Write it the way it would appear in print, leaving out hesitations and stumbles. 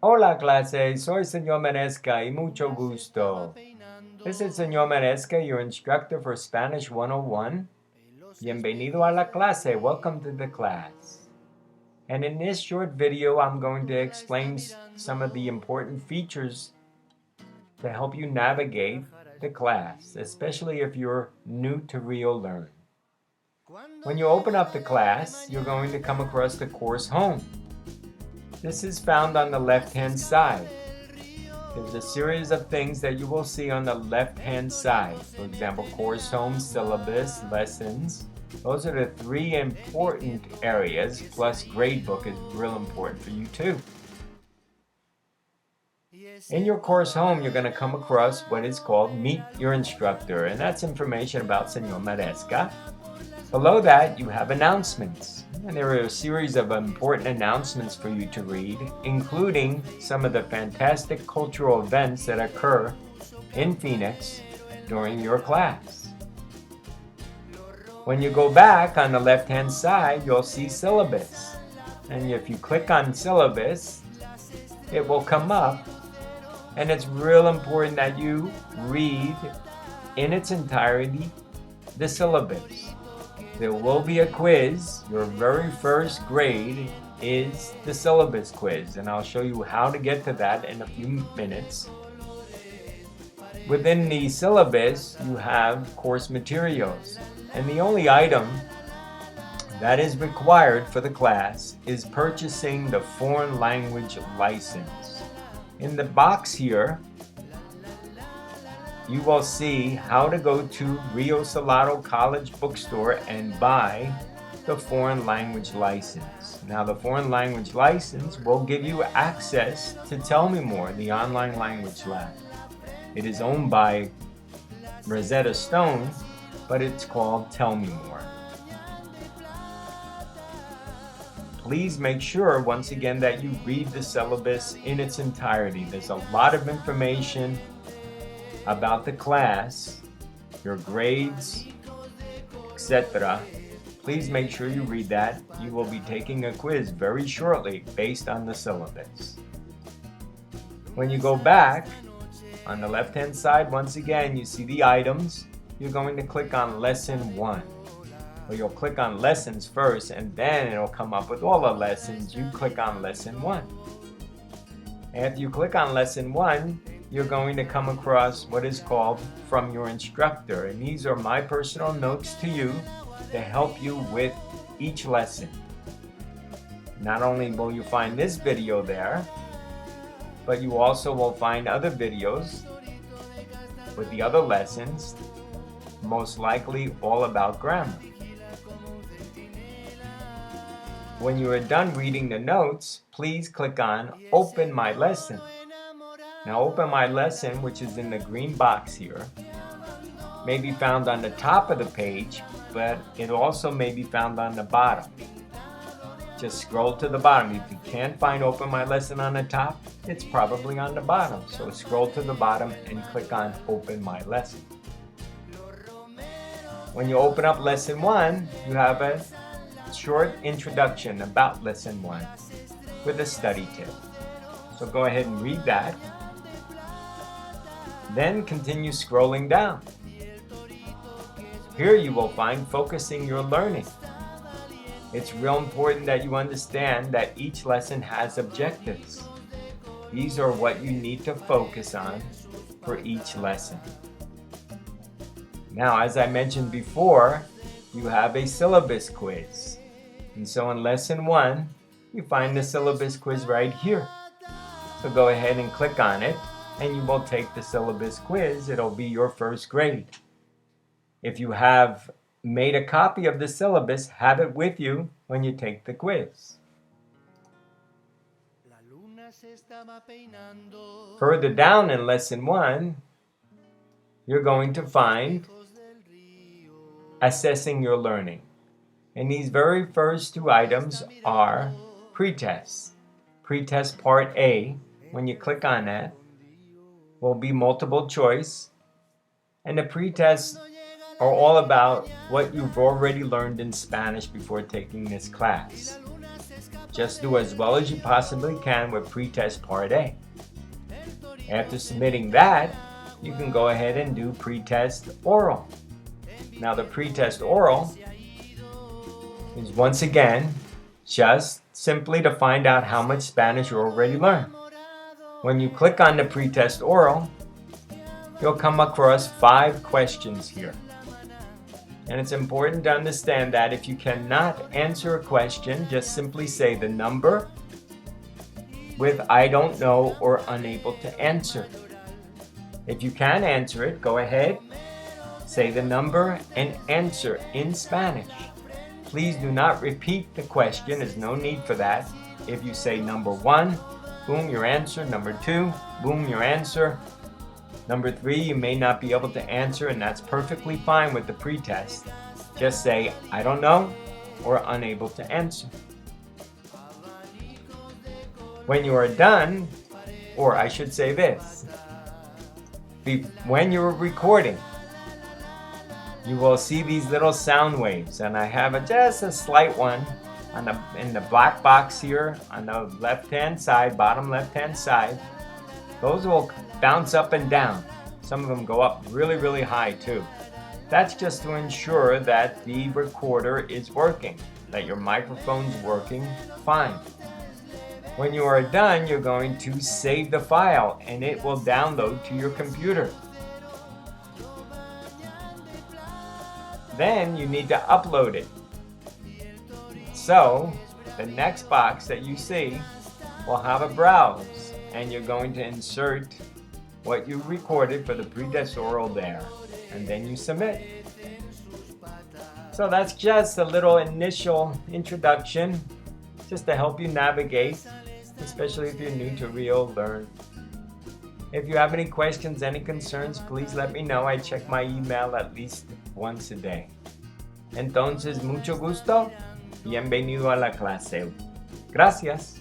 Hola clase, soy Señor Manesca y mucho gusto. This is Señor Manesca, your instructor for Spanish 101. Bienvenido a la clase, welcome to the class. And in this short video, I'm going to explain some of the important features to help you navigate the class, especially if you're new to Rio Learn. When you open up the class, you're going to come across the course home. This is found on the left-hand side. There's a series of things that you will see on the left-hand side. For example, course home, syllabus, lessons. Those are the three important areas, plus gradebook is real important for you too. In your course home, you're going to come across what is called Meet Your Instructor, and that's information about Señor Maresca. Below that, you have announcements. And there are a series of important announcements for you to read, including some of the fantastic cultural events that occur in Phoenix during your class. When you go back on the left-hand side, you'll see syllabus. And if you click on syllabus, it will come up. And it's real important that you read in its entirety the syllabus. There will be a quiz. Your very first grade is the syllabus quiz, and I'll show you how to get to that in a few minutes. Within the syllabus, you have course materials, and the only item that is required for the class is purchasing the foreign language license. In the box here, you will see how to go to Rio Salado College bookstore and buy the foreign language license. Now, the foreign language license will give you access to Tell Me More, the online language lab. It is owned by Rosetta Stone, but it's called Tell Me More. Please make sure, once again, that you read the syllabus in its entirety. There's a lot of information about the class, your grades, etc. Please make sure you read that. You will be taking a quiz very shortly based on the syllabus. When you go back, on the left-hand side, once again, you see the items. You're going to click on Lesson 1. Or you'll click on Lessons first, and then it'll come up with all the lessons. You click on Lesson 1. After you click on Lesson 1, you're going to come across what is called From Your Instructor. And these are my personal notes to you to help you with each lesson. Not only will you find this video there, but you also will find other videos with the other lessons, most likely all about grammar. When you are done reading the notes, please click on Open My Lesson. Now, Open My Lesson, which is in the green box here, may be found on the top of the page, but it also may be found on the bottom. Just scroll to the bottom. If you can't find Open My Lesson on the top, it's probably on the bottom. So scroll to the bottom and click on Open My Lesson. When you open up Lesson 1, you have a short introduction about Lesson 1 with a study tip. So go ahead and read that. Then continue scrolling down. Here you will find Focusing Your Learning. It's real important that you understand that each lesson has objectives. These are what you need to focus on for each lesson. Now, as I mentioned before, you have a syllabus quiz. And so in Lesson 1, you find the syllabus quiz right here. So go ahead and click on it, and you will take the syllabus quiz. It'll be your first grade. If you have made a copy of the syllabus, have it with you when you take the quiz. Further down in Lesson 1, you're going to find Assessing Your Learning. And these very first two items are pretests. Pretest Part A, when you click on that, will be multiple choice. And the pretests are all about what you've already learned in Spanish before taking this class. Just do as well as you possibly can with pretest part A. After submitting that, you can go ahead and do pretest oral. Now the pretest oral is once again just simply to find out how much Spanish you already learned. When you click on the pretest oral, you'll come across 5 questions here. And it's important to understand that if you cannot answer a question, just simply say the number with I don't know or unable to answer. If you can answer it, go ahead, say the number and answer in Spanish. Please do not repeat the question, there's no need for that. If you say number 1, boom, your answer. Number 2, boom, your answer. Number 3, you may not be able to answer, and that's perfectly fine with the pretest. Just say, I don't know, or unable to answer. When you are done, or I should say this, when you're recording, you will see these little sound waves, and I have just a slight one in the black box here on the left-hand side, bottom left-hand side. Those will bounce up and down. Some of them go up really, really high too. That's just to ensure that the recorder is working, that your microphone's working fine. When you are done, you're going to save the file and it will download to your computer. Then you need to upload it. So the next box that you see will have a browse, and you're going to insert what you recorded for the pretest oral there, and then you submit. So that's just a little initial introduction, just to help you navigate, especially if you're new to Rio Learn. If you have any questions, any concerns, please let me know. I check my email at least once a day. Entonces, mucho gusto. Bienvenido a la clase. Gracias.